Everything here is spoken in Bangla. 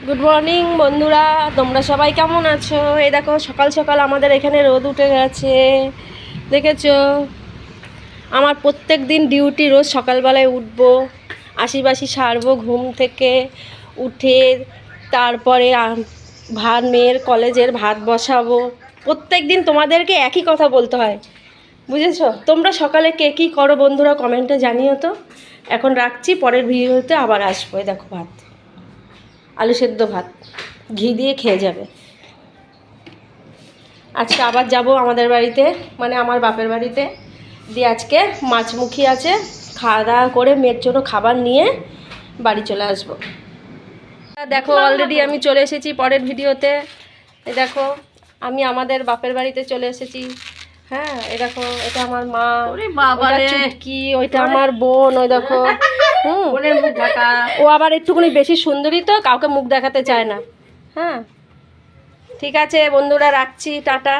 গুড মর্নিং বন্ধুরা, তোমরা সবাই কেমন আছো? এই দেখো সকাল সকাল আমাদের এখানে রোদ উঠে গেছে, দেখেছো? আমার প্রত্যেক দিন ডিউটি, রোজ সকালবেলায় উঠবো, আশিবাসি সারবো, ঘুম থেকে উঠে তারপরে ভাত, মেয়ের কলেজের ভাত বসাবো। প্রত্যেক দিন তোমাদেরকে একই কথা বলতে হয়, বুঝেছো? তোমরা সকালে কে কী করো বন্ধুরা কমেন্টে জানিও তো। এখন রাখছি, পরের ভিডিওতে আবার আসবো। এই দেখো ভাত, আলু সেদ্ধ ভাত, ঘি দিয়ে খেয়ে যাবে। আজকে আবার যাব আমাদের বাড়িতে, মানে আমার বাপের বাড়িতে, দিয়ে আজকে মাছমুখী আছে, খাওয়া দাওয়া করে মেয়ের জন্য খাবার নিয়ে বাড়ি চলে আসবো। দেখো অলরেডি আমি চলে এসেছি পরের ভিডিওতে। এই দেখো আমি আমাদের বাপের বাড়িতে চলে এসেছি। হ্যাঁ, এই দেখো এটা আমার মা, ওটা চুটকি, ওইটা আমার বোন। ওই দেখো মুখ ঢাকা, ও আবার একটুখানি বেশি সুন্দরী তো, কাউকে মুখ দেখাতে চায় না। হ্যাঁ, ঠিক আছে বন্ধুরা, রাখছি, টাটা।